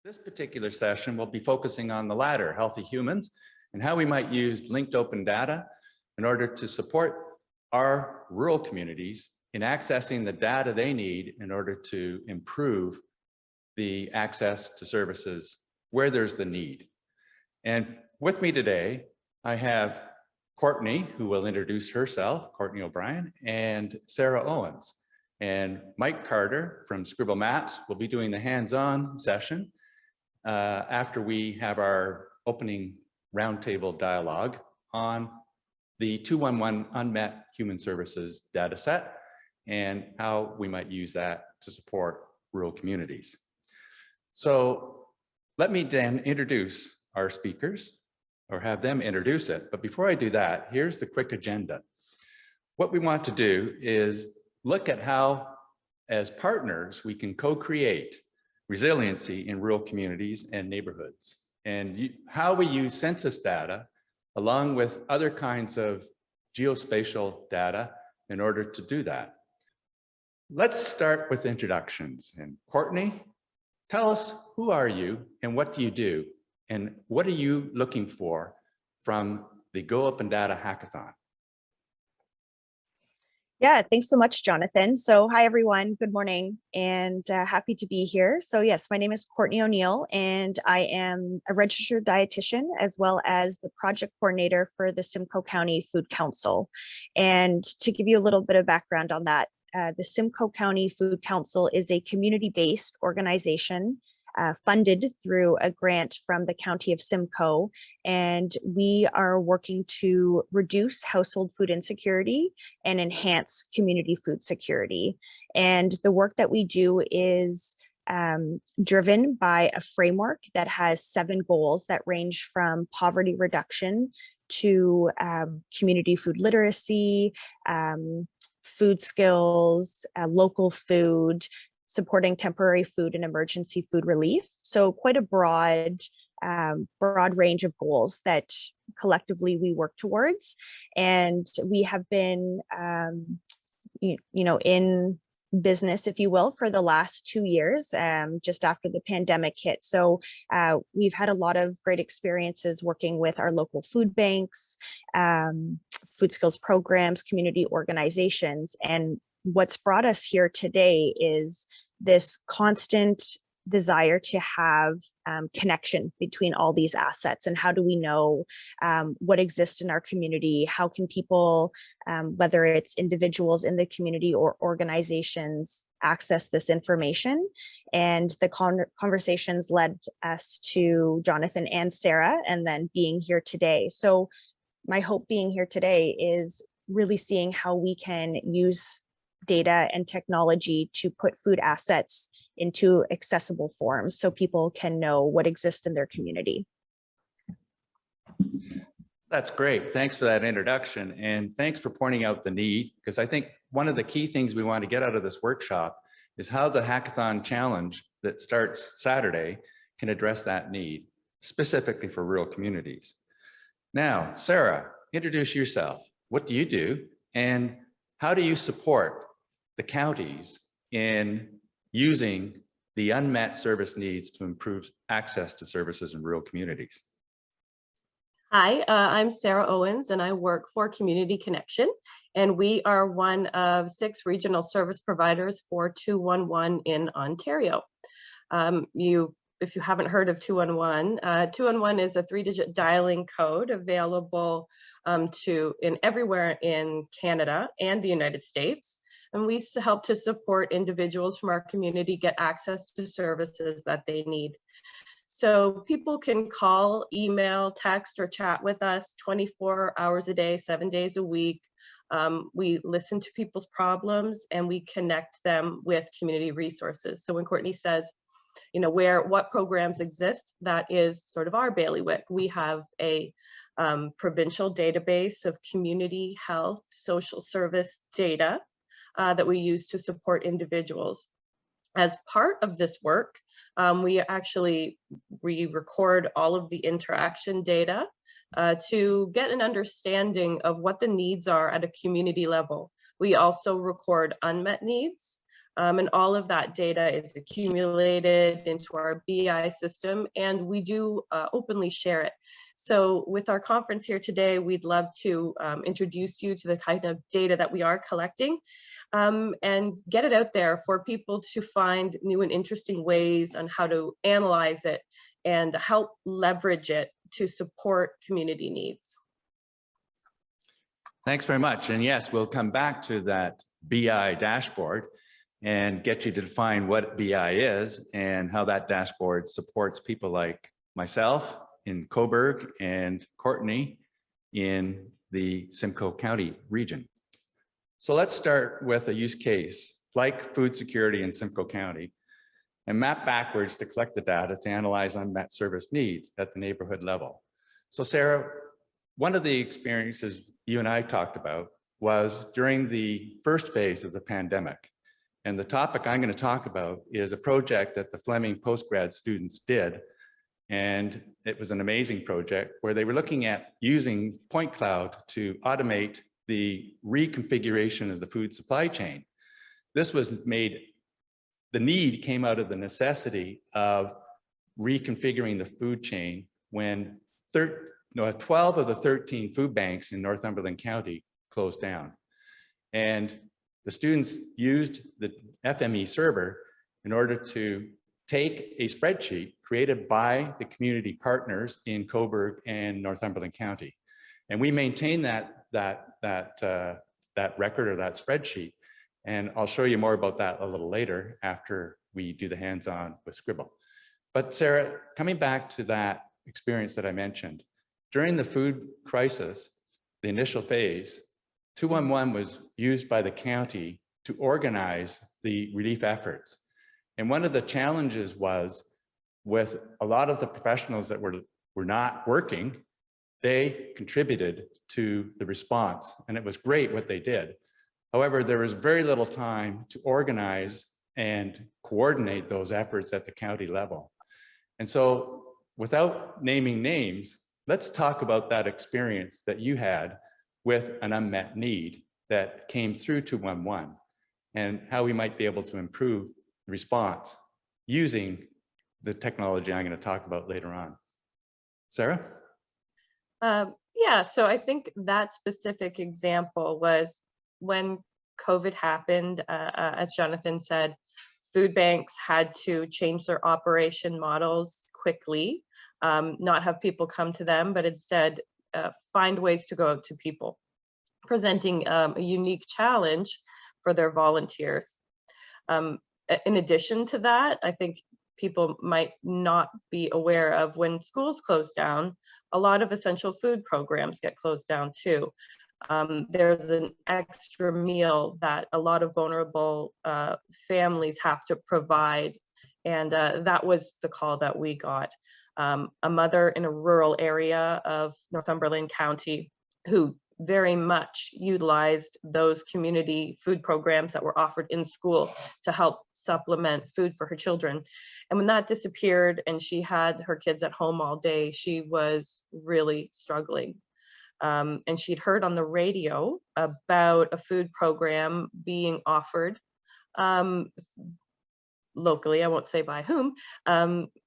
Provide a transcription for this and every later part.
This particular session will be focusing on the latter, healthy humans, and how we might use linked open data in order to support our rural communities in accessing the data they need in order to improve the access to services where there's the need. And with me today, I have Courtney, who will introduce herself, Courtney O'Brien, and Sarah Owens. And Mike Carter from Scribble Maps will be doing the hands-on session after we have our opening roundtable dialogue on the 211 Unmet Human Services data set and how we might use that to support rural communities. So let me then introduce our speakers, or have them introduce it. But before I do that, here's the quick agenda. What we want to do is look at how, as partners, we can co-create resiliency in rural communities and neighborhoods, and how we use census data along with other kinds of geospatial data in order to do that. Let's start with introductions. And Courtney, tell us, who are you and what do you do? And what are you looking for from the Go Open Data Hackathon? Yeah, thanks so much, Jonathan. So hi, everyone. Good morning and happy to be here. So yes, my name is Courtney O'Neill and I am a registered dietitian as well as the project coordinator for the Simcoe County Food Council. And to give you a little bit of background on that, the Simcoe County Food Council is a community-based organization funded through a grant from the County of Simcoe, and we are working to reduce household food insecurity and enhance community food security. And the work that we do is driven by a framework that has 7 goals that range from poverty reduction to community food literacy, food skills, local food, supporting temporary food and emergency food relief. So quite a broad range of goals that collectively we work towards. And we have been, in business, if you will, for the last 2 years, just after the pandemic hit. So we've had a lot of great experiences working with our local food banks, food skills programs, community organizations. And what's brought us here today is this constant desire to have connection between all these assets, and how do we know what exists in our community? How can people, whether it's individuals in the community or organizations, access this information? And the conversations led us to Jonathan and Sarah, and then being here today. So my hope being here today is really seeing how we can use data and technology to put food assets into accessible forms so people can know what exists in their community. That's great. Thanks for that introduction. And thanks for pointing out the need, because I think one of the key things we want to get out of this workshop is how the hackathon challenge that starts Saturday can address that need, specifically for rural communities. Now, Sarah, introduce yourself. What do you do? And how do you support the counties in using the unmet service needs to improve access to services in rural communities? Hi, I'm Sarah Owens and I work for Community Connection, and we are one of 6 regional service providers for 211 in Ontario. If you haven't heard of 211, 211 is a 3-digit dialing code available everywhere in Canada and the United States. And we help to support individuals from our community get access to services that they need. So people can call, email, text, or chat with us 24 hours a day, 7 days a week. We listen to people's problems and we connect them with community resources. So when Courtney says, what programs exist, that is sort of our bailiwick. We have a provincial database of community health, social service data that we use to support individuals. As part of this work, we record all of the interaction data to get an understanding of what the needs are at a community level. We also record unmet needs And all of that data is accumulated into our BI system, and we do openly share it. So with our conference here today, we'd love to introduce you to the kind of data that we are collecting and get it out there for people to find new and interesting ways on how to analyze it and help leverage it to support community needs. Thanks very much. And yes, we'll come back to that BI dashboard and get you to define what BI is and how that dashboard supports people like myself in Cobourg and Courtney in the Simcoe County region. So let's start with a use case like food security in Simcoe County and map backwards to collect the data to analyze unmet service needs at the neighborhood level. So Sarah, one of the experiences you and I talked about was during the first phase of the pandemic. And the topic I'm going to talk about is a project that the Fleming postgrad students did. And it was an amazing project where they were looking at using point cloud to automate the reconfiguration of the food supply chain. This was made, the need came out of the necessity of reconfiguring the food chain when 12 of the 13 food banks in Northumberland County closed down. And the students used the FME server in order to take a spreadsheet created by the community partners in Cobourg and Northumberland County. And we maintain that record or that spreadsheet. And I'll show you more about that a little later after we do the hands-on with Scribble. But Sarah, coming back to that experience that I mentioned, during the food crisis, the initial phase, 211 was used by the county to organize the relief efforts. And one of the challenges was with a lot of the professionals that were not working, they contributed to the response, and it was great what they did. However, there was very little time to organize and coordinate those efforts at the county level. And so without naming names, let's talk about that experience that you had with an unmet need that came through 211 and how we might be able to improve the response using the technology I'm going to talk about later on. Sarah? Yeah, so I think that specific example was when COVID happened, as Jonathan said, food banks had to change their operation models quickly, not have people come to them, but instead find ways to go out to people, presenting a unique challenge for their volunteers. In addition to that, I think people might not be aware of when schools close down, a lot of essential food programs get closed down too. There's an extra meal that a lot of vulnerable families have to provide. And that was the call that we got. A mother in a rural area of Northumberland County who very much utilized those community food programs that were offered in school to help supplement food for her children. And when that disappeared and she had her kids at home all day, she was really struggling. And she'd heard on the radio about a food program being offered locally, I won't say by whom.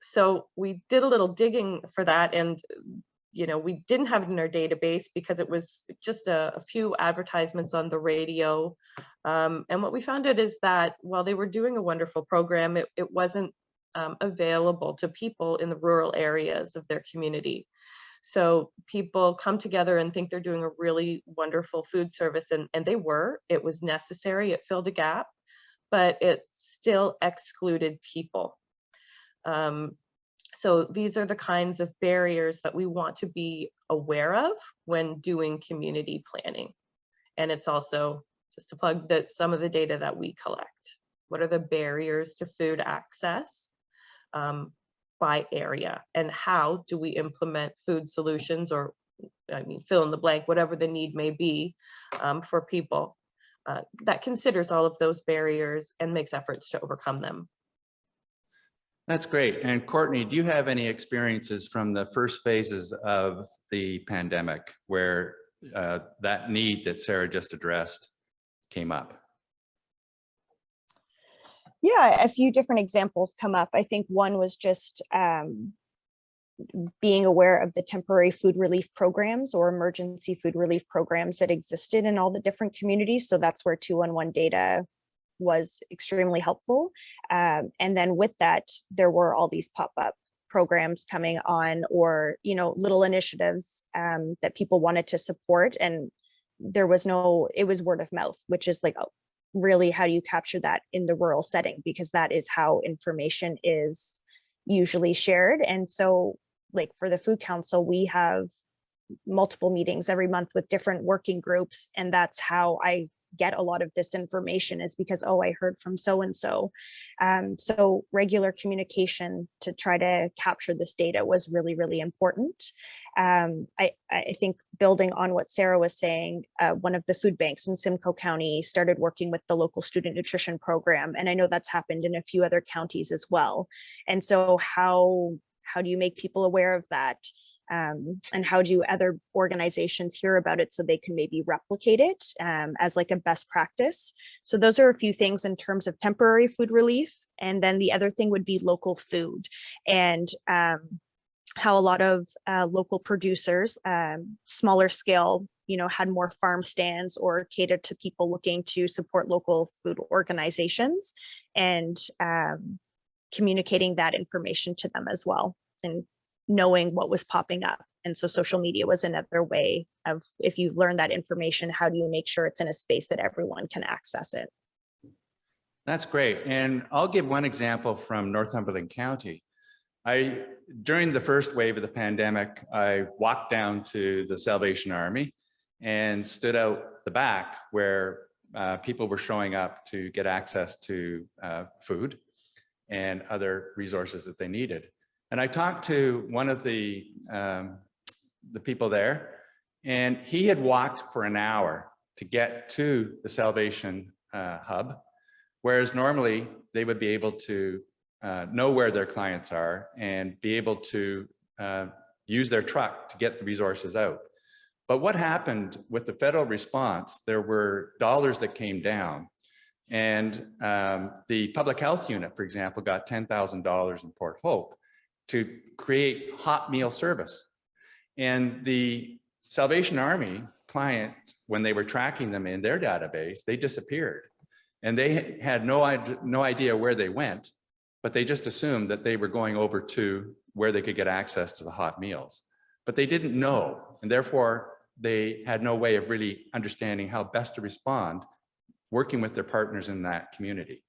So we did a little digging for that, and we didn't have it in our database because it was just a few advertisements on the radio. And what we found out is that while they were doing a wonderful program, it wasn't available to people in the rural areas of their community. So people come together and think they're doing a really wonderful food service, and they were. It was necessary, it filled a gap, but it still excluded people. So these are the kinds of barriers that we want to be aware of when doing community planning. And it's also, just to plug that, some of the data that we collect. What are the barriers to food access by area? And how do we implement food solutions, or fill in the blank, whatever the need may be for people that considers all of those barriers and makes efforts to overcome them. That's great. And Courtney, do you have any experiences from the first phases of the pandemic where that need that Sarah just addressed came up? Yeah, a few different examples come up. I think one was just being aware of the temporary food relief programs or emergency food relief programs that existed in all the different communities. So that's where 211 data was extremely helpful. And then with that, there were all these pop-up programs coming on, or, you know, little initiatives that people wanted to support. And there was no, it was word of mouth, which is like, oh, really, how do you capture that in the rural setting? Because that is how information is usually shared. And so like for the Food Council, we have multiple meetings every month with different working groups. And that's how I get a lot of this information, is because, oh, I heard from so-and-so. So regular communication to try to capture this data was really, really important. I think building on what Sarah was saying, one of the food banks in Simcoe County started working with the local student nutrition program. And I know that's happened in a few other counties as well. And so how do you make people aware of that? And how do other organizations hear about it so they can maybe replicate it as like a best practice? So those are a few things in terms of temporary food relief. And then the other thing would be local food, and how a lot of local producers, smaller scale, you know, had more farm stands or catered to people looking to support local food organizations, and communicating that information to them as well, and knowing what was popping up. And so social media was another way of, if you've learned that information, how do you make sure it's in a space that everyone can access it? That's great. And I'll give one example from Northumberland County. During the first wave of the pandemic, I walked down to the Salvation Army and stood out the back where people were showing up to get access to food and other resources that they needed. And I talked to one of the people there, and he had walked for an hour to get to the Salvation Hub, whereas normally they would be able to know where their clients are and be able to use their truck to get the resources out. But what happened with the federal response, there were dollars that came down. And the public health unit, for example, got $10,000 in Port Hope to create hot meal service. And the Salvation Army clients, when they were tracking them in their database, they disappeared. And they had no idea where they went, but they just assumed that they were going over to where they could get access to the hot meals. But they didn't know, and therefore they had no way of really understanding how best to respond, working with their partners in that community.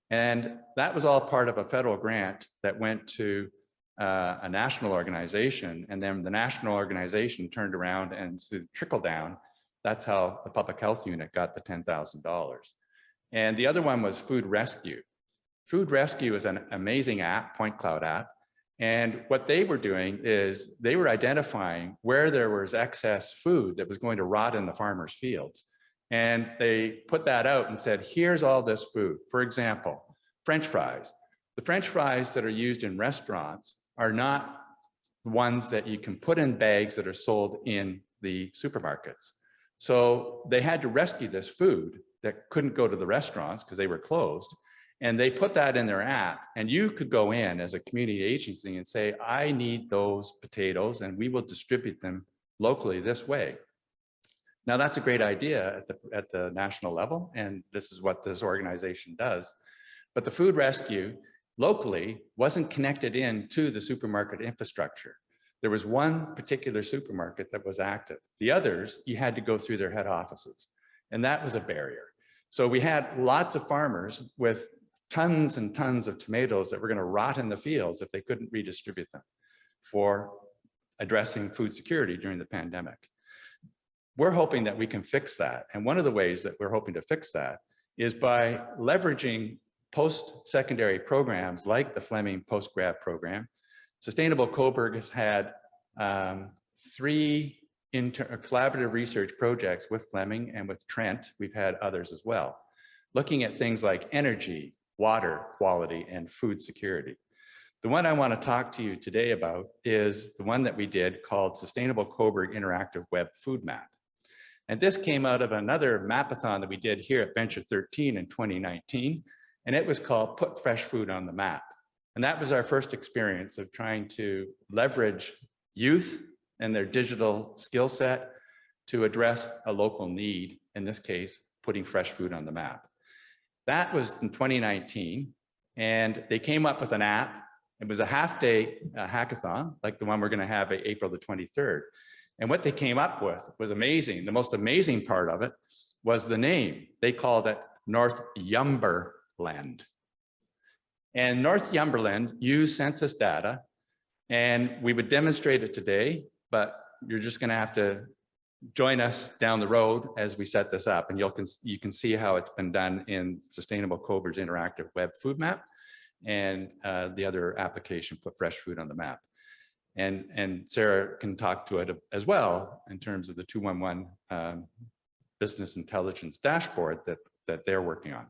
And that was all part of a federal grant that went to a national organization, and then the national organization turned around and through trickle down, that's how the public health unit got the $10,000. And the other one was Food Rescue. Food Rescue is an amazing app, point cloud app. And what they were doing is they were identifying where there was excess food that was going to rot in the farmers' fields. And they put that out and said, here's all this food. For example, French fries. The French fries that are used in restaurants are not ones that you can put in bags that are sold in the supermarkets. So they had to rescue this food that couldn't go to the restaurants because they were closed. And they put that in their app, and you could go in as a community agency and say, I need those potatoes and we will distribute them locally this way. Now that's a great idea at the national level, and this is what this organization does. But the Food Rescue locally wasn't connected in to the supermarket infrastructure. There was one particular supermarket that was active. The others, you had to go through their head offices, and that was a barrier. So we had lots of farmers with tons and tons of tomatoes that were going to rot in the fields if they couldn't redistribute them for addressing food security during the pandemic. We're hoping that we can fix that. And one of the ways that we're hoping to fix that is by leveraging post-secondary programs like the Fleming Postgrad program. Sustainable Coburg has had 3 collaborative research projects with Fleming and with Trent. We've had others as well, looking at things like energy, water quality, and food security. The one I want to talk to you today about is the one that we did called Sustainable Coburg Interactive Web Food Map. And this came out of another mapathon that we did here at Venture 13 in 2019. and it was called Put Fresh Food on the Map. And that was our first experience of trying to leverage youth and their digital skill set to address a local need, in this case, putting fresh food on the map. That was in 2019, and they came up with an app. It was a half-day hackathon, like the one we're going to have April the 23rd. And what they came up with was amazing. The most amazing part of it was the name. They called it North Yumberland. And North Yumberland used census data, and we would demonstrate it today, but you're just going to have to join us down the road as we set this up, and you can see how it's been done in Sustainable Cobra's interactive web food map and the other application, Put Fresh Food on the Map. And Sarah can talk to it as well in terms of the 211 business intelligence dashboard that they're working on.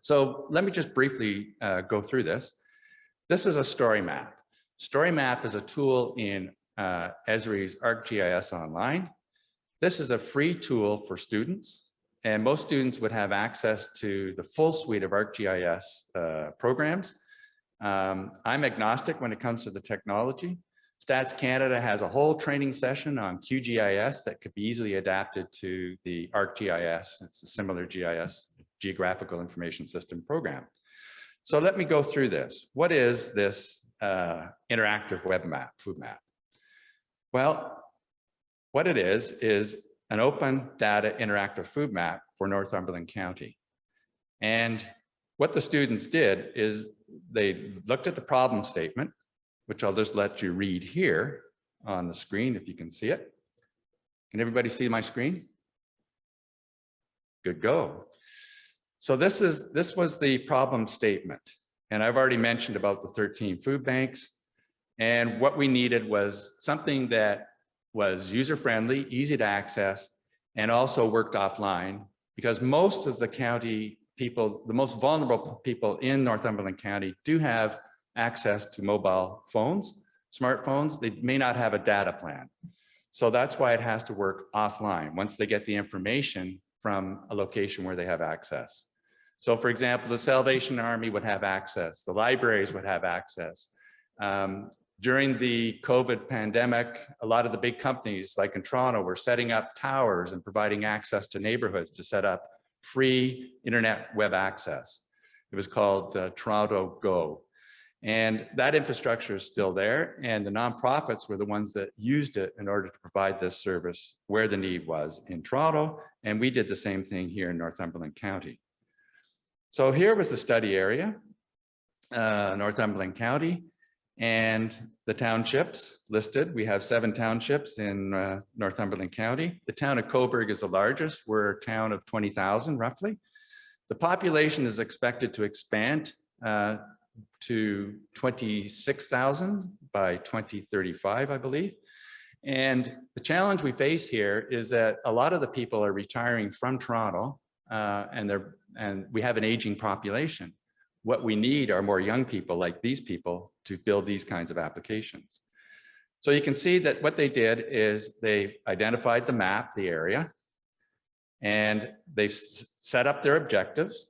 So let me just briefly go through this. This is a story map. Story map is a tool in Esri's ArcGIS Online. This is a free tool for students, and most students would have access to the full suite of ArcGIS programs. I'm agnostic when it comes to the technology. Stats Canada has a whole training session on QGIS that could be easily adapted to the ArcGIS. It's a similar GIS, Geographical Information System program. So let me go through this. What is this interactive web map, food map? Well, what it is an open data interactive food map for Northumberland County. And what the students did is they looked at the problem statement, which I'll just let you read here on the screen if you can see it. Can everybody see my screen? Good go. So this was the problem statement. And I've already mentioned about the 13 food banks. And what we needed was something that was user-friendly, easy to access, and also worked offline, because most of the county people, the most vulnerable people in Northumberland County do have access to mobile phones, smartphones. They may not have a data plan. So that's why it has to work offline once they get the information from a location where they have access. So for example, the Salvation Army would have access, the libraries would have access. During the COVID pandemic, a lot of the big companies like in Toronto were setting up towers and providing access to neighborhoods to set up free internet web access. It was called Toronto Go. And that infrastructure is still there. And the nonprofits were the ones that used it in order to provide this service where the need was in Toronto. And we did the same thing here in Northumberland County. So here was the study area, Northumberland County. And the townships listed. We have 7 townships in Northumberland County. The town of Coburg is the largest. We're a town of 20,000 roughly. The population is expected to expand to 26,000 by 2035, I believe. And the challenge we face here is that a lot of the people are retiring from Toronto and we have an aging population. What we need are more young people like these people to build these kinds of applications. So you can see that what they did is they identified the map, the area, and they set up their objectives.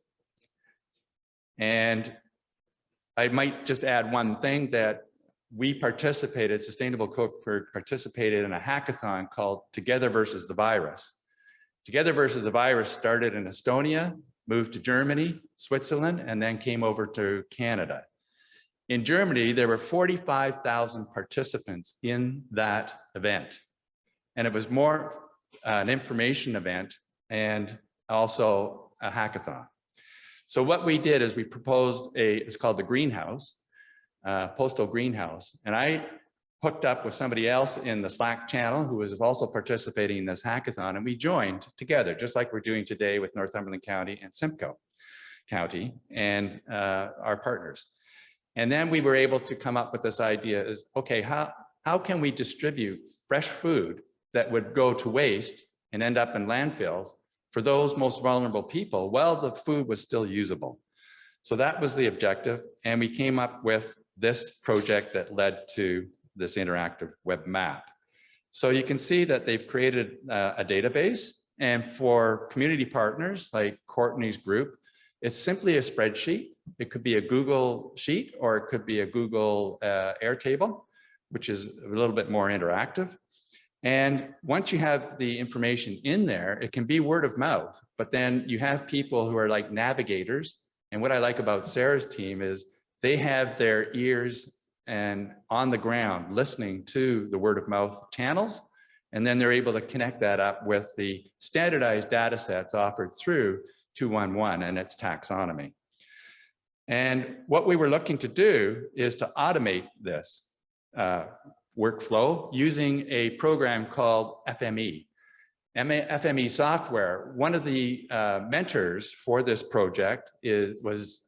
And I might just add one thing that we participated, Sustainable Coburg participated in a hackathon called Together versus the Virus. Together versus the Virus started in Estonia, moved to Germany, Switzerland, and then came over to Canada. In Germany, there were 45,000 participants in that event. And it was more an information event and also a hackathon. So what we did is we proposed it's called the greenhouse, postal greenhouse. And I hooked up with somebody else in the Slack channel who was also participating in this hackathon, and we joined together, just like we're doing today with Northumberland County and Simcoe County and our partners. And then we were able to come up with this idea is, okay, how can we distribute fresh food that would go to waste and end up in landfills for those most vulnerable people while the food was still usable? So that was the objective. And we came up with this project that led to this interactive web map. So you can see that they've created a database, and for community partners like Courtney's group, It's simply a spreadsheet. It could be a Google Sheet, or it could be a Google Airtable, which is a little bit more interactive. And once you have the information in there, it can be word of mouth, but then you have people who are like navigators. And what I like about Sarah's team is they have their ears and on the ground listening to the word of mouth channels. And then they're able to connect that up with the standardized data sets offered through 211 and its taxonomy. And what we were looking to do is to automate this workflow using a program called FME. FME software. One of the mentors for this project was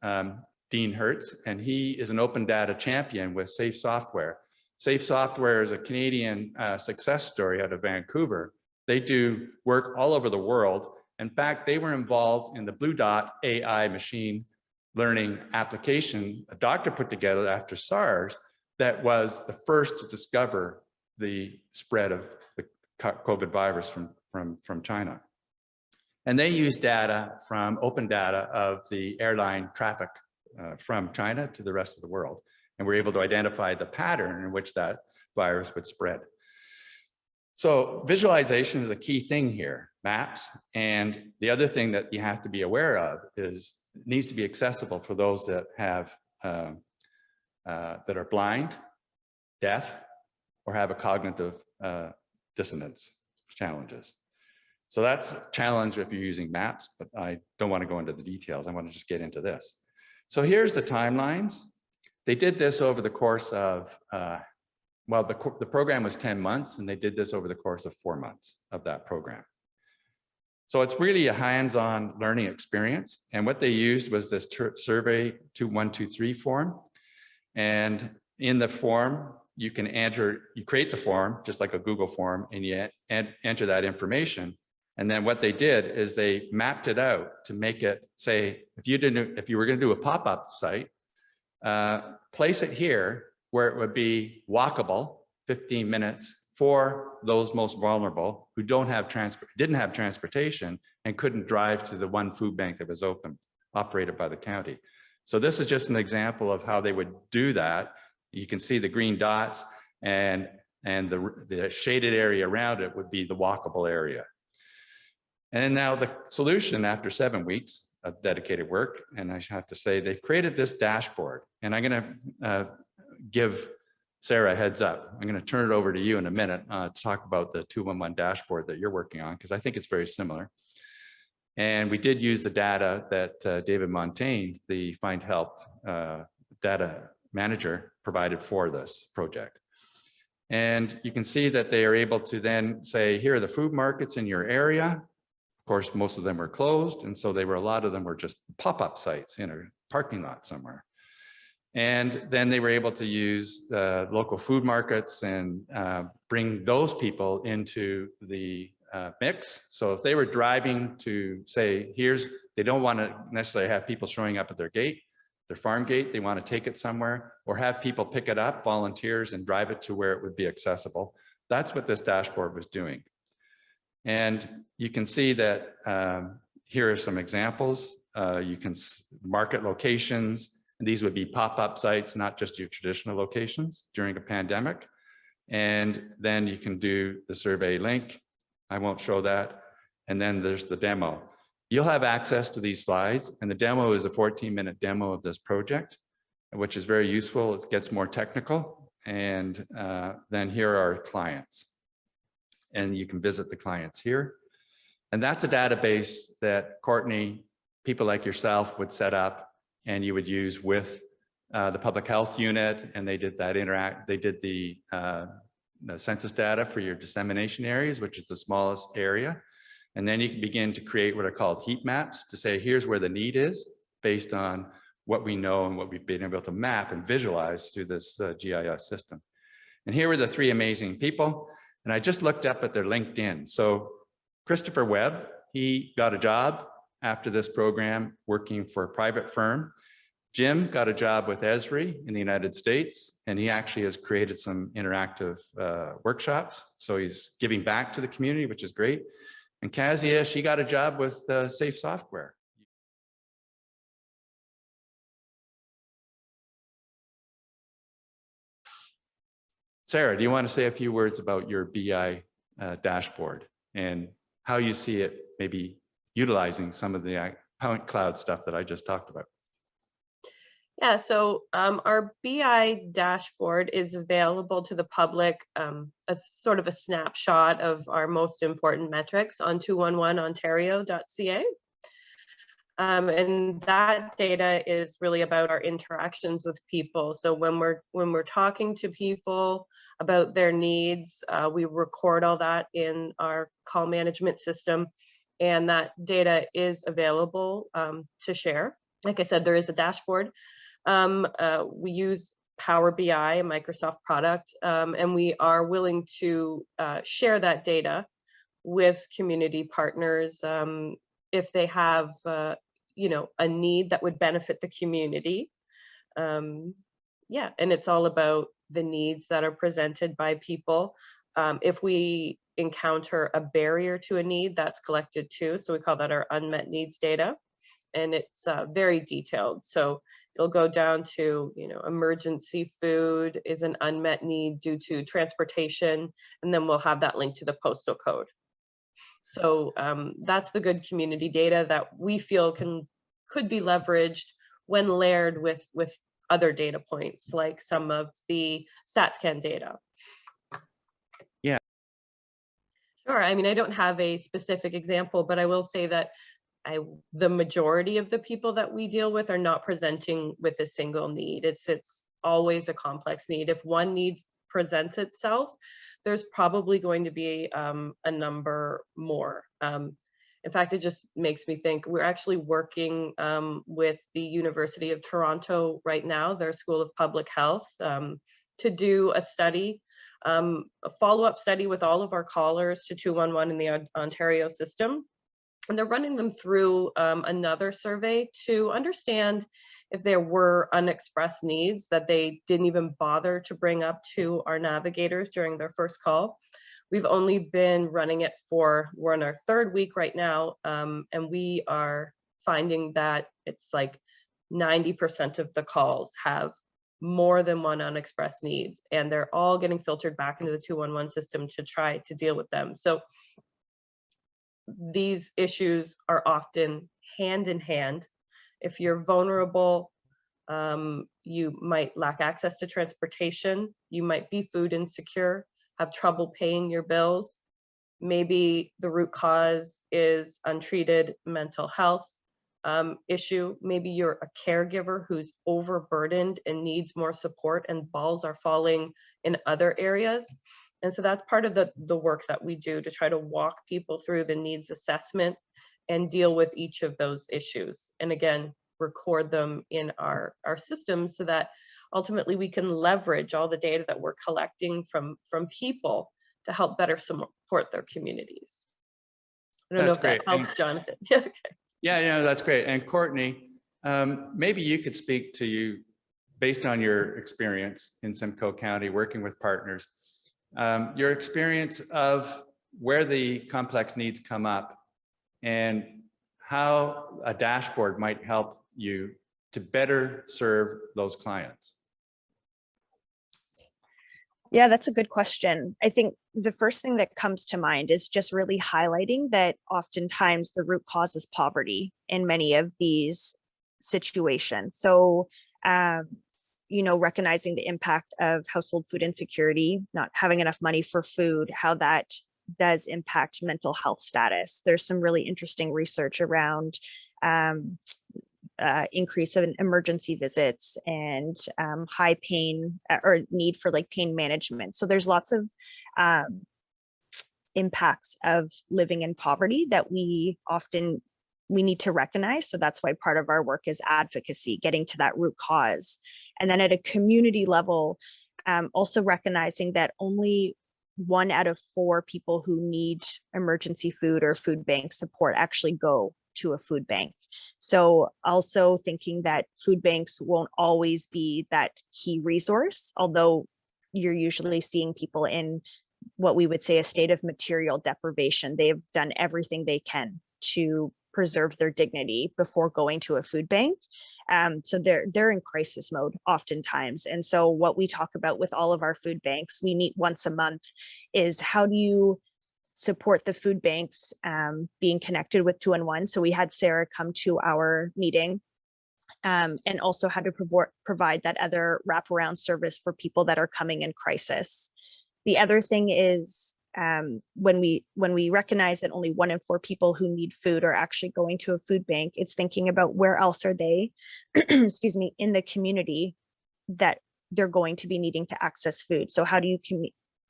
Dean Hertz, and he is an open data champion with Safe Software. Safe Software is a Canadian success story out of Vancouver. They do work all over the world. In fact, they were involved in the Blue Dot AI machine learning application a doctor put together after SARS that was the first to discover the spread of the COVID virus from China. And they use data from open data of the airline traffic from China to the rest of the world. And we're able to identify the pattern in which that virus would spread. So visualization is a key thing here, maps. And the other thing that you have to be aware of is it needs to be accessible for those that have that are blind, deaf, or have a cognitive dissonance challenges. So that's a challenge if you're using maps, but I don't want to go into the details. I want to just get into this. So here's the timelines. They did this over the course of, well, the program was 10 months, and they did this over the course of 4 months of that program. So it's really a hands-on learning experience. And what they used was this survey 2123 form. And in the form, you can enter, you create the form, just like a Google form, and you enter that information. And then what they did is they mapped it out to make it say, if you were going to do a pop-up site, place it here where it would be walkable, 15 minutes for those most vulnerable who didn't have transportation and couldn't drive to the one food bank that was operated by the county. So this is just an example of how they would do that. You can see the green dots, and the shaded area around it would be the walkable area. And now the solution after 7 weeks of dedicated work, and I have to say they've created this dashboard, and I'm going to give Sarah a heads up. I'm going to turn it over to you in a minute to talk about the 211 dashboard that you're working on, because I think it's very similar. And we did use the data that David Montaigne, the Find Help data manager, provided for this project. And you can see that they are able to then say, here are the food markets in your area. Of course, most of them were closed. And so a lot of them were just pop-up sites in a parking lot somewhere. And then they were able to use local food markets and bring those people into the mix. So if they were driving to say, they don't want to necessarily have people showing up at their gate, their farm gate, they want to take it somewhere, or have people pick it up, volunteers, and drive it to where it would be accessible. That's what this dashboard was doing. And you can see that here are some examples. You can market locations, and these would be pop-up sites, not just your traditional locations during a pandemic. And then you can do the survey link. I won't show that. And then there's the demo. You'll have access to these slides, and the demo is a 14-minute demo of this project, which is very useful. It gets more technical. And then here are our clients. And you can visit the clients here. And that's a database that Courtney, people like yourself, would set up and you would use with the public health unit. And they did that they did the census data for your dissemination areas, which is the smallest area. And then you can begin to create what are called heat maps to say, here's where the need is based on what we know and what we've been able to map and visualize through this GIS system. And here were the three amazing people. And I just looked up at their LinkedIn. So Christopher Webb, he got a job after this program working for a private firm. Jim got a job with Esri in the United States, and he actually has created some interactive workshops. So he's giving back to the community, which is great. And Kazia, she got a job with Safe Software. Sarah, do you want to say a few words about your BI dashboard and how you see it maybe utilizing some of the point cloud stuff that I just talked about? Yeah, so our BI dashboard is available to the public, as sort of a snapshot of our most important metrics on 211ontario.ca. And that data is really about our interactions with people. So when we're talking to people about their needs, we record all that in our call management system, and that data is available to share. Like I said, there is a dashboard. We use Power BI, a Microsoft product, and we are willing to share that data with community partners if they have a need that would benefit the community. Yeah, and it's all about the needs that are presented by people. If we encounter a barrier to a need, that's collected too. So we call that our unmet needs data. And it's very detailed. So it'll go down to, emergency food is an unmet need due to transportation, and then we'll have that linked to the postal code. So that's the good community data that we feel could be leveraged when layered with other data points, like some of the StatsCan data. Yeah. Sure. I mean, I don't have a specific example, but I will say that the majority of the people that we deal with are not presenting with a single need. It's always a complex need. If one need presents itself, there's probably going to be a number more. In fact, it just makes me think we're actually working with the University of Toronto right now, their School of Public Health, to do a study, a follow-up study with all of our callers to 211 in the Ontario system. And they're running them through another survey to understand if there were unexpressed needs that they didn't even bother to bring up to our navigators during their first call. We've only been running it we're in our third week right now, and we are finding that it's like 90% of the calls have more than one unexpressed need, and they're all getting filtered back into the 211 system to try to deal with them. So these issues are often hand in hand. If you're vulnerable, you might lack access to transportation, you might be food insecure, have trouble paying your bills. Maybe the root cause is untreated mental health issue. Maybe you're a caregiver who's overburdened and needs more support, and balls are falling in other areas. And so that's part of the work that we do to try to walk people through the needs assessment and deal with each of those issues. And again, record them in our systems so that ultimately we can leverage all the data that we're collecting from people to help better support their communities. I don't know if that helps, Jonathan. Okay. Yeah, that's great. And Courtney, maybe you could speak to you based on your experience in Simcoe County working with partners. Your experience of where the complex needs come up and how a dashboard might help you to better serve those clients. Yeah, that's a good question. I think the first thing that comes to mind is just really highlighting that oftentimes the root cause is poverty in many of these situations. So, recognizing the impact of household food insecurity, not having enough money for food, how that does impact mental health status. There's some really interesting research around increase of emergency visits and high pain or need for like pain management. So there's lots of impacts of living in poverty that we need to recognize. So that's why part of our work is advocacy, getting to that root cause. And then at a community level, also recognizing that only 1 out of 4 people who need emergency food or food bank support actually go to a food bank. So also thinking that food banks won't always be that key resource, although you're usually seeing people in what we would say a state of material deprivation. They've done everything they can to preserve their dignity before going to a food bank. So they're in crisis mode oftentimes. And so what we talk about with all of our food banks, we meet once a month, is how do you support the food banks being connected with 211. So we had Sarah come to our meeting, and also how to provide that other wraparound service for people that are coming in crisis. The other thing is when we recognize that only 1 in 4 people who need food are actually going to a food bank, it's thinking about where else are they, excuse me, in the community that they're going to be needing to access food. So how do you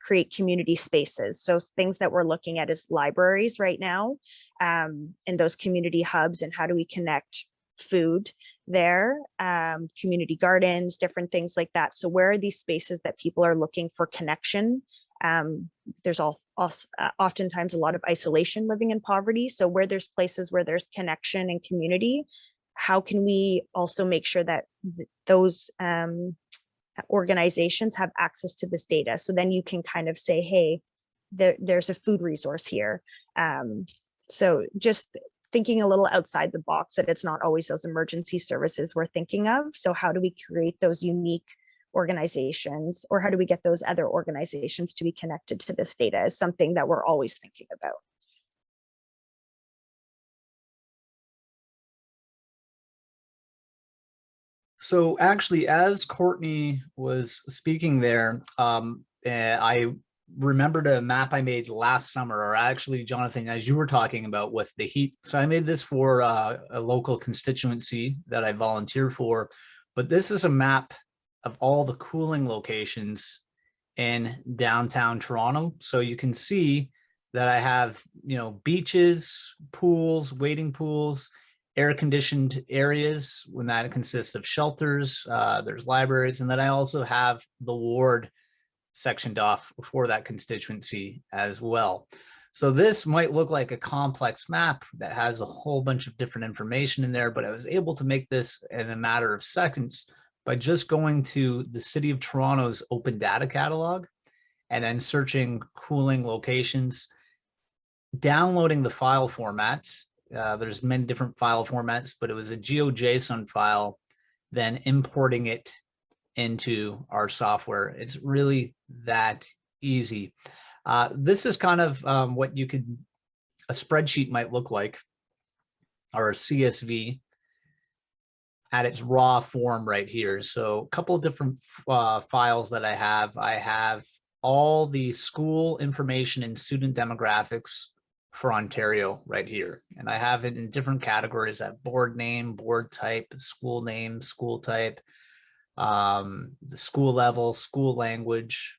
create community spaces? So things that we're looking at is libraries right now, and those community hubs, and how do we connect food there, community gardens, different things like that. So where are these spaces that people are looking for connection? There's oftentimes a lot of isolation living in poverty. So where there's places where there's connection and community, how can we also make sure that those organizations have access to this data? So then you can kind of say, hey, there's a food resource here. So just thinking a little outside the box, that it's not always those emergency services we're thinking of. So how do we create those unique organizations, or how do we get those other organizations to be connected to this data, is something that we're always thinking about. So actually, as Courtney was speaking there, I remembered a map I made last summer, or actually, Jonathan, as you were talking about with the heat. So I made this for a local constituency that I volunteer for, but this is a map of all the cooling locations in downtown Toronto. So you can see that I have, beaches, pools, wading pools, air-conditioned areas, when that consists of shelters, there's libraries, and then I also have the ward sectioned off for that constituency as well. So this might look like a complex map that has a whole bunch of different information in there, but I was able to make this in a matter of seconds by just going to the City of Toronto's open data catalog and then searching cooling locations, downloading the file formats. There's many different file formats, but it was a GeoJSON file, then importing it into our software. It's really that easy. This is kind of what a spreadsheet might look like, or a CSV at its raw form right here. So a couple of different files that I have all the school information and student demographics for Ontario right here. And I have it in different categories: at board name, board type, school name, school type, the school level, school language.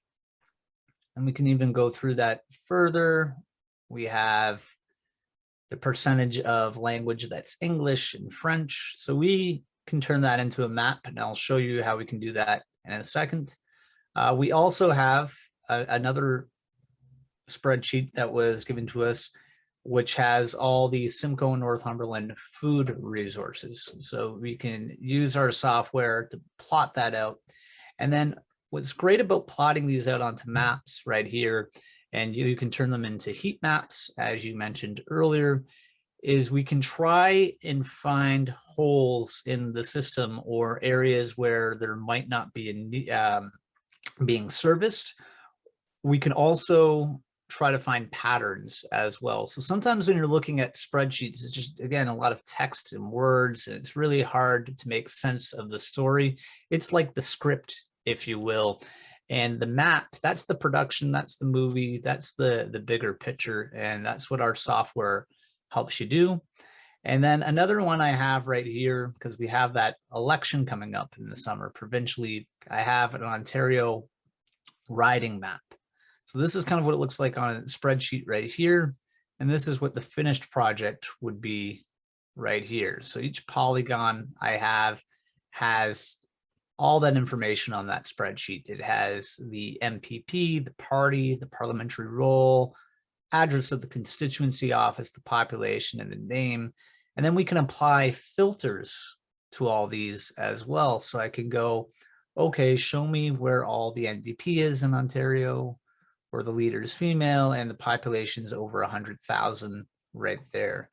And we can even go through that further. We have the percentage of language that's English and French. So we can turn that into a map, and I'll show you how we can do that in a second. We also have another spreadsheet that was given to us, which has all the Simcoe and Northumberland food resources. So we can use our software to plot that out. And then what's great about plotting these out onto maps right here, and you can turn them into heat maps, as you mentioned earlier, is we can try and find holes in the system or areas where there might not be being serviced. We can also try to find patterns as well. So sometimes when you're looking at spreadsheets, it's just, again, a lot of text and words, and it's really hard to make sense of the story. It's like the script, if you will. And the map, that's the production, that's the movie, that's the bigger picture, and that's what our software helps you do. And then another one I have right here, because we have that election coming up in the summer provincially, I have an Ontario riding map. So this is kind of what it looks like on a spreadsheet right here. And this is what the finished project would be right here. So each polygon I have has all that information on that spreadsheet. It has the MPP, the party, the parliamentary role, address of the constituency office, the population, and the name. And then we can apply filters to all these as well. So I can go, okay, show me where all the NDP is in Ontario, where the leader is female, and the population's over 100,000 right there.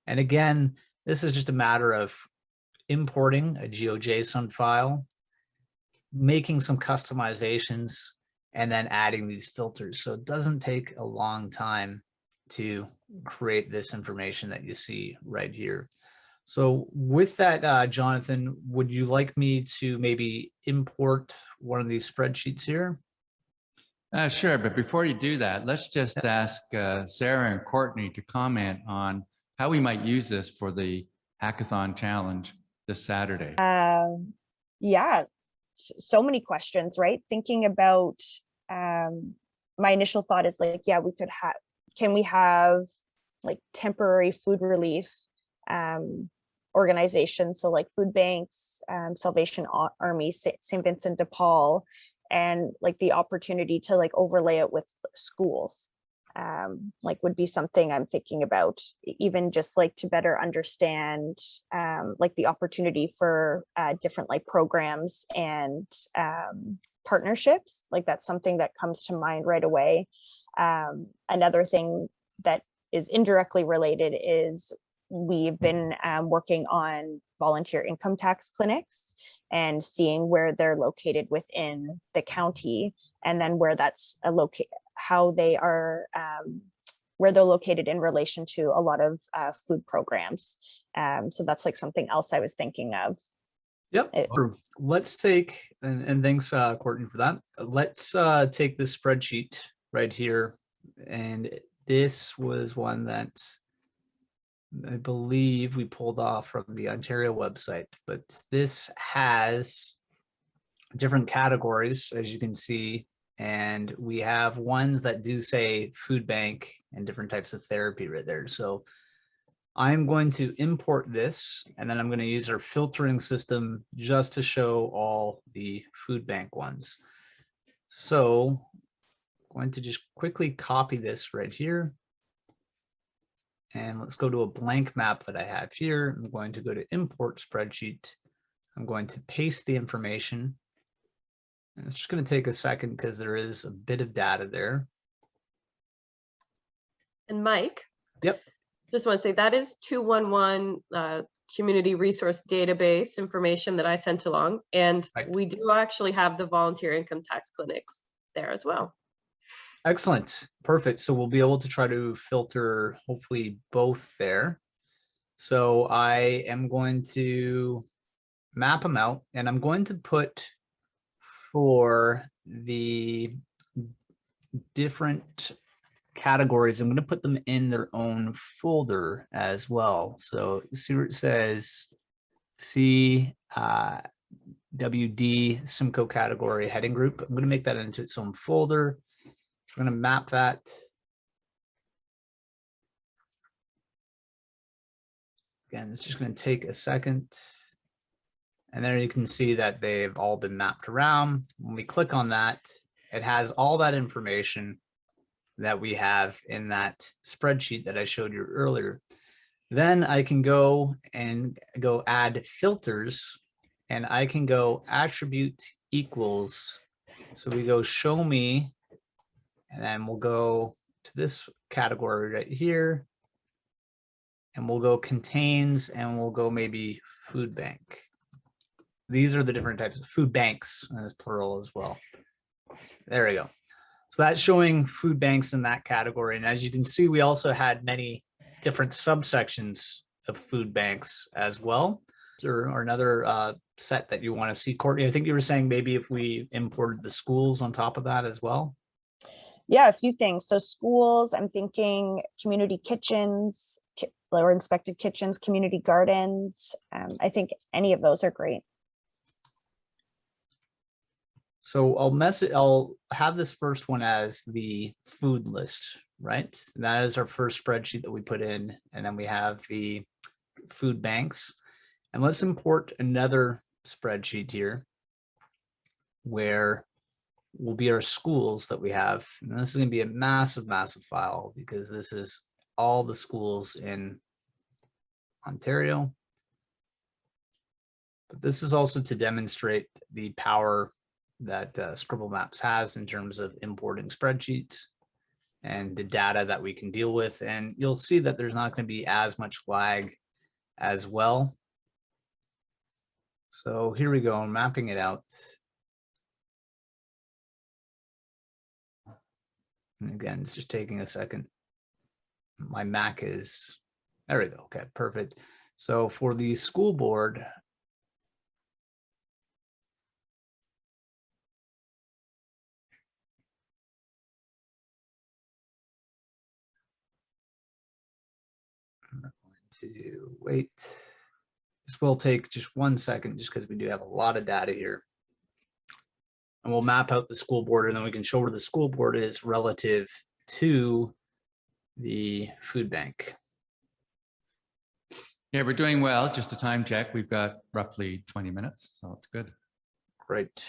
And again, this is just a matter of importing a GeoJSON file, making some customizations, and then adding these filters. So it doesn't take a long time to create this information that you see right here. So with that, Jonathan, would you like me to maybe import one of these spreadsheets here? Sure, but before you do that, let's just ask Sarah and Courtney to comment on how we might use this for the hackathon challenge this Saturday. Yeah, so many questions, right? Thinking about my initial thought is like, yeah, can we have like temporary food relief organizations, so like food banks, Salvation Army, St. Vincent de Paul, and like the opportunity to like overlay it with schools, like would be something I'm thinking about, even just like to better understand like the opportunity for different like programs and partnerships. Like that's something that comes to mind right away. Another thing that is indirectly related is we've been working on volunteer income tax clinics and seeing where they're located within the county, and then where that's how they are, where they're located in relation to a lot of food programs. So that's like something else I was thinking of. Yep. Let's take, and thanks, Courtney, for that. Let's take this spreadsheet right here. And this was one that I believe we pulled off from the Ontario website, but this has different categories, as you can see, and we have ones that do say food bank and different types of therapy right there. So I'm going to import this, and then I'm going to use our filtering system just to show all the food bank ones. So I'm going to just quickly copy this right here. And let's go to a blank map that I have here. I'm going to go to import spreadsheet. I'm going to paste the information. And it's just going to take a second because there is a bit of data there. And Mike? Yep. Just want to say that is 211 community resource database information that I sent along. And right. We do actually have the volunteer income tax clinics there as well. Excellent. Perfect. So we'll be able to try to filter hopefully both there. So I am going to map them out, and I'm going to put for the different categories, I'm going to put them in their own folder as well. So see where it says CWD Simcoe category heading group. I'm going to make that into its own folder. We're going to map that. Again, it's just going to take a second. And there you can see that they've all been mapped around. When we click on that, it has all that information that we have in that spreadsheet that I showed you earlier. Then I can go and go add filters, and I can go attribute equals. So we go show me, and then we'll go to this category right here, and we'll go contains, and we'll go maybe food bank. These are the different types of food banks, as plural as well. There we go. So that's showing food banks in that category. And as you can see, we also had many different subsections of food banks as well. Or another set that you want to see, Courtney, I think you were saying maybe if we imported the schools on top of that as well. Yeah, a few things. So schools, I'm thinking community kitchens or inspected kitchens, community gardens. I think any of those are great. So I'll have this first one as the food list, right? And that is our first spreadsheet that we put in, and then we have the food banks. And let's import another spreadsheet here where will be our schools that we have. And this is going to be a massive, massive file because this is all the schools in Ontario. But this is also to demonstrate the power that Scribble Maps has in terms of importing spreadsheets. and the data that we can deal with. And you'll see that there's not going to be as much lag as well. So here we go, I'm mapping it out. And again, it's just taking a second. My Mac is, there we go, okay, perfect. So for the school board, I'm going to wait. This will take just 1 second just because we do have a lot of data here. And we'll map out the school board, and then we can show where the school board is relative to the food bank. Yeah, we're doing well. Just a time check. We've got roughly 20 minutes, so it's good. Great.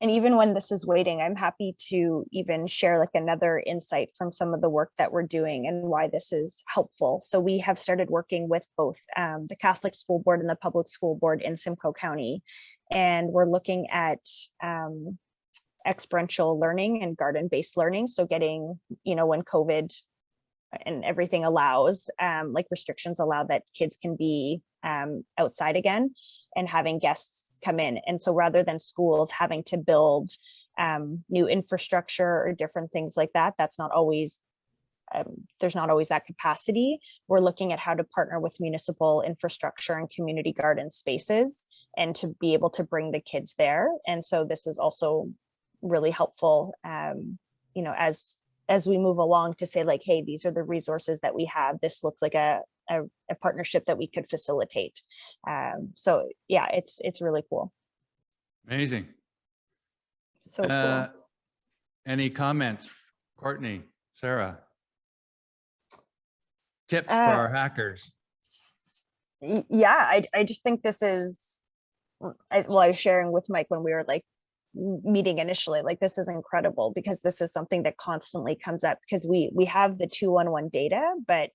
And even when this is waiting, I'm happy to even share like another insight from some of the work that we're doing and why this is helpful. So we have started working with both the Catholic School Board and the Public School Board in Simcoe County. And we're looking at experiential learning and garden-based learning. So getting, you know, when COVID and everything allows, like restrictions allow that kids can be outside again and having guests come in. And so rather than schools having to build new infrastructure or different things like that, that's not always, there's not always that capacity. We're looking at how to partner with municipal infrastructure and community garden spaces and to be able to bring the kids there. And so this is also really helpful, you know, as we move along to say like, hey, these are the resources that we have. This looks like a partnership that we could facilitate. So yeah, it's really cool. Amazing. So cool. Any comments, Courtney, Sarah? Tips for Uh, our hackers? Yeah, I just think this is, I was sharing with Mike when we were like meeting initially, like this is incredible because this is something that constantly comes up because we have the 211 data, but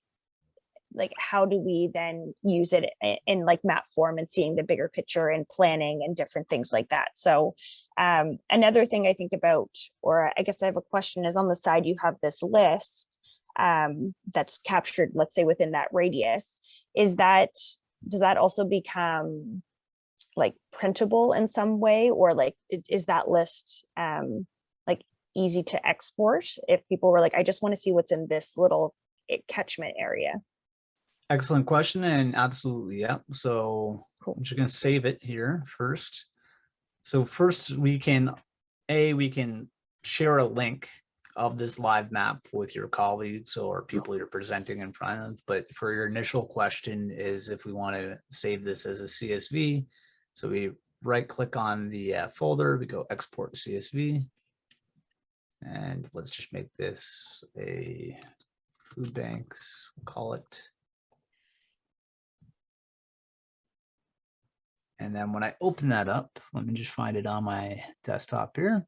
like how do we then use it in like map form and seeing the bigger picture and planning and different things like that. So another thing I think about, or I guess I have a question, is on the side you have this list that's captured, let's say within that radius. Does that also become like printable in some way, or like is that list like easy to export if people were like, I just want to see what's in this little catchment area? Excellent question, and absolutely, yeah. So Cool. I'm just going to save it here first. So first we can share a link of this live map with your colleagues or people you're presenting in front of. But for your initial question is if we want to save this as a CSV. So we right click on the folder, we go export CSV. And let's just make this a food banks, we'll call it. And then when I open that up, let me just find it on my desktop here.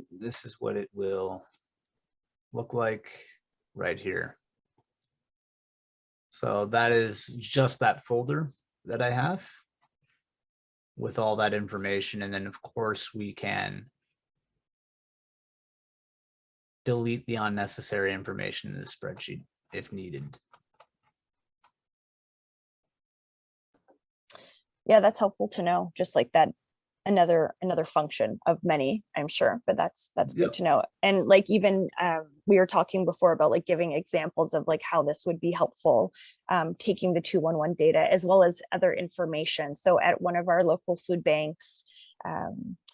This is what it will look like right here. So that is just that folder that I have with all that information. And then of course we can delete the unnecessary information in the spreadsheet if needed. Yeah, that's helpful to know, just like that, another function of many, I'm sure, but that's Yep. good to know. And like even we were talking before about like giving examples of like how this would be helpful, taking the 211 data as well as other information. So at one of our local food banks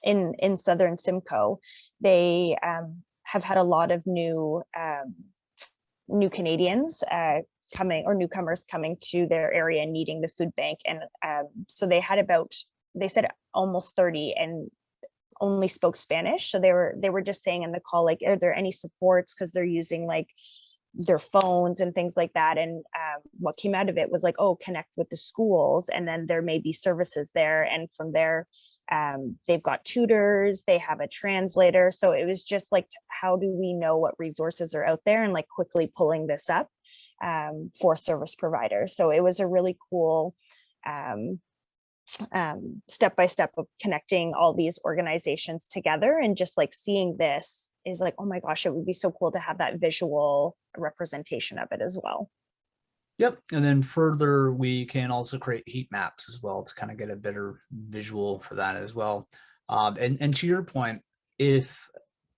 in Southern Simcoe, they have had a lot of new Canadians coming, or newcomers coming to their area and needing the food bank. And so they had they said almost 30 and only spoke Spanish. So they were just saying in the call, like, are there any supports? Because they're using like their phones and things like that. And what came out of it was like, oh, connect with the schools. And then there may be services there. And from there, they've got tutors, they have a translator. So it was just like, how do we know what resources are out there, and like quickly pulling this up for service providers. So it was a really cool step by step of connecting all these organizations together, and just like seeing this is like, oh my gosh, it would be so cool to have that visual representation of it as well. Yep. And then further, we can also create heat maps as well to kind of get a better visual for that as well. And to your point, if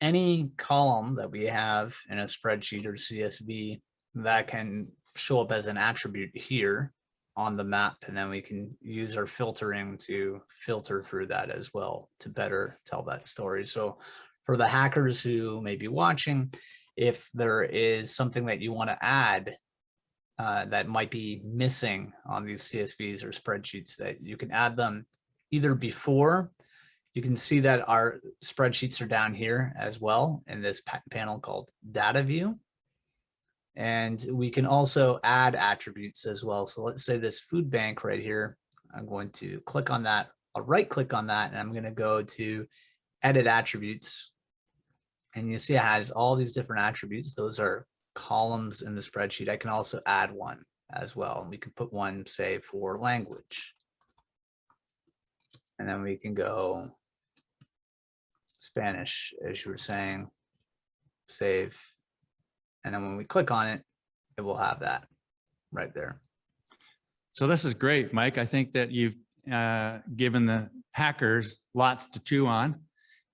any column that we have in a spreadsheet or CSV that can show up as an attribute here on the map, and then we can use our filtering to filter through that as well to better tell that story. So for the hackers who may be watching, if there is something that you want to add that might be missing on these CSVs or spreadsheets, that you can add them either before. You can see that our spreadsheets are down here as well in this panel called Data View. And we can also add attributes as well. So let's say this food bank right here, I'm going to click on that. I'll right click on that, and I'm going to go to Edit Attributes. And you see it has all these different attributes. Those are columns in the spreadsheet. I can also add one as well. We can put one, say, for language. And then we can go Spanish, as you were saying, save. And then when we click on it, it will have that right there. So this is great, Mike. I think that you've given the hackers lots to chew on,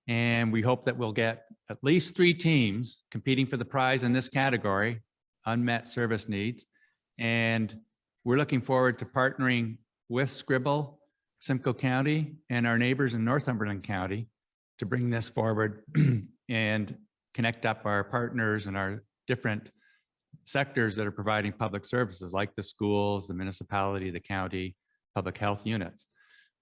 and we hope that we'll get at least 3 teams competing for the prize in this category, unmet service needs. And we're looking forward to partnering with Scribble, Simcoe County, and our neighbors in Northumberland County to bring this forward and connect up our partners and our different sectors that are providing public services, like the schools, the municipality, the county, public health units.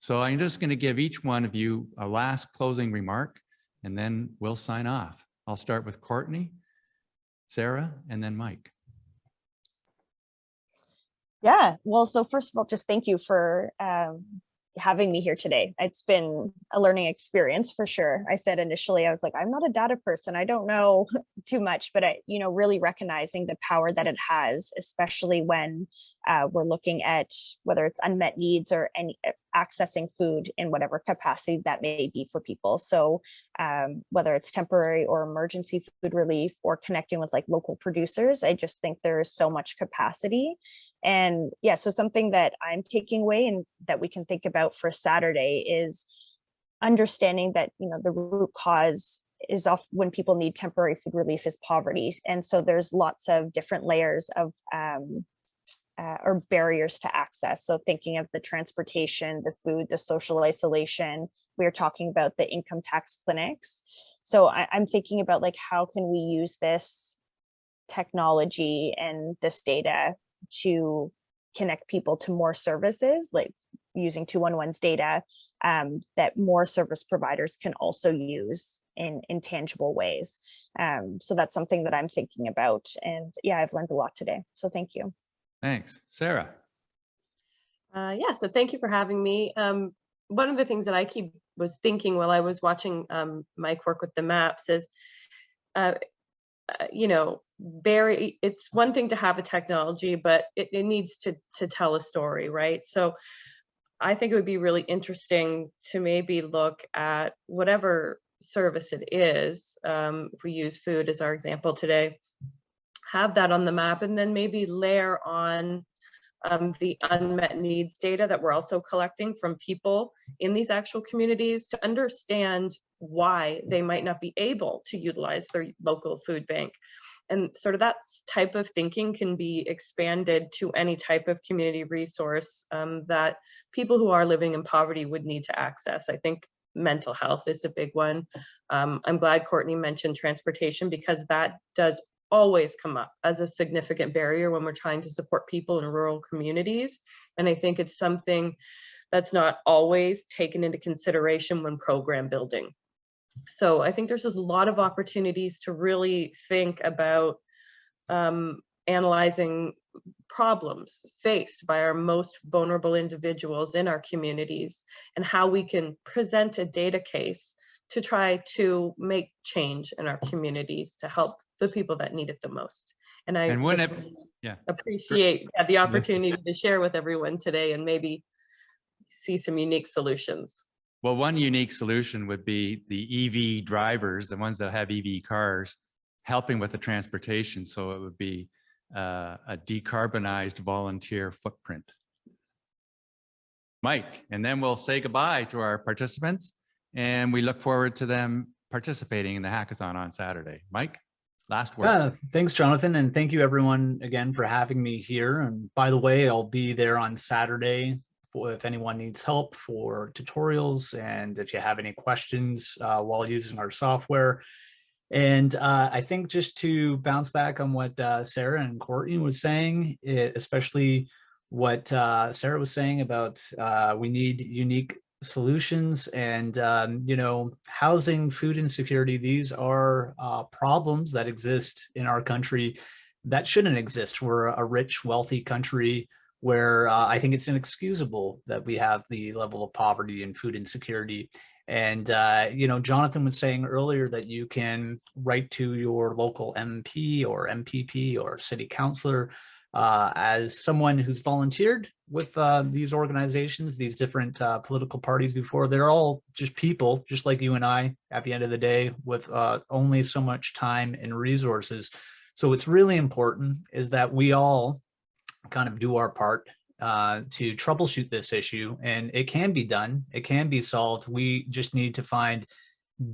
So I'm just going to give each one of you a last closing remark, and then we'll sign off. I'll start with Courtney, Sarah, and then Mike. Yeah, well, so first of all, just thank you for having me here today. It's been a learning experience for sure. I said initially, I was like, I'm not a data person. I don't know too much, but really recognizing the power that it has, especially when we're looking at whether it's unmet needs or any accessing food in whatever capacity that may be for people. So whether it's temporary or emergency food relief or connecting with like local producers, I just think there is so much capacity. And yeah, so something that I'm taking away and that we can think about for Saturday is understanding that, the root cause is often when people need temporary food relief is poverty. And so there's lots of different layers of or barriers to access. So thinking of the transportation, the food, the social isolation, we are talking about the income tax clinics. So I'm thinking about like, how can we use this technology and this data to connect people to more services, like using 211's data that more service providers can also use in tangible ways. So that's something that I'm thinking about. And yeah, I've learned a lot today. So thank you. Thanks. Sarah. Yeah, so thank you for having me. One of the things that I was thinking while I was watching Mike work with the maps is, it's one thing to have a technology, but it needs to tell a story, right? So I think it would be really interesting to maybe look at whatever service it is. If we use food as our example today, have that on the map, and then maybe layer on the unmet needs data that we're also collecting from people in these actual communities to understand why they might not be able to utilize their local food bank. And sort of that type of thinking can be expanded to any type of community resource that people who are living in poverty would need to access. I think mental health is a big one. I'm glad Courtney mentioned transportation, because that does always come up as a significant barrier when we're trying to support people in rural communities. And I think it's something that's not always taken into consideration when program building. So I think there's just a lot of opportunities to really think about analyzing problems faced by our most vulnerable individuals in our communities and how we can present a data case to try to make change in our communities to help the people that need it the most. And I appreciate the opportunity to share with everyone today and maybe see some unique solutions. Well, one unique solution would be the EV drivers, the ones that have EV cars, helping with the transportation. So it would be a decarbonized volunteer footprint. Mike, and then we'll say goodbye to our participants, and we look forward to them participating in the hackathon on Saturday. Mike, last word. Thanks, Jonathan, and thank you everyone again for having me here. And by the way, I'll be there on Saturday if anyone needs help for tutorials and if you have any questions while using our software. And I think just to bounce back on what Sarah and Courtney was saying, especially what Sarah was saying about we need unique solutions and, you know, housing, food insecurity. These are problems that exist in our country that shouldn't exist. We're a rich, wealthy country where I think it's inexcusable that we have the level of poverty and food insecurity. And, you know, Jonathan was saying earlier that you can write to your local MP or MPP or city councilor. As someone who's volunteered with these organizations, these different political parties before, they're all just people, just like you and I, at the end of the day, with only so much time and resources. So what's really important is that we all kind of do our part to troubleshoot this issue, and it can be done. It can be solved. We just need to find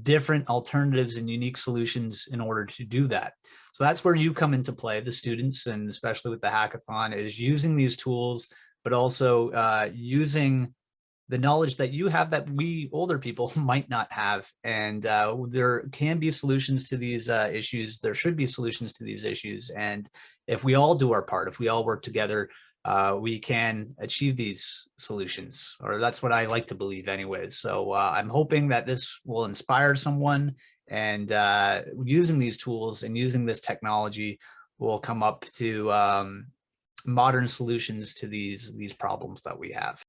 different alternatives and unique solutions in order to do that. So that's where you come into play, the students, and especially with the hackathon, is using these tools, but also using the knowledge that you have that we older people might not have. And there can be solutions to these issues. There should be solutions to these issues. And if we all do our part, if we all work together, we can achieve these solutions, or that's what I like to believe anyways. So I'm hoping that this will inspire someone, and using these tools and using this technology will come up to modern solutions to these problems that we have.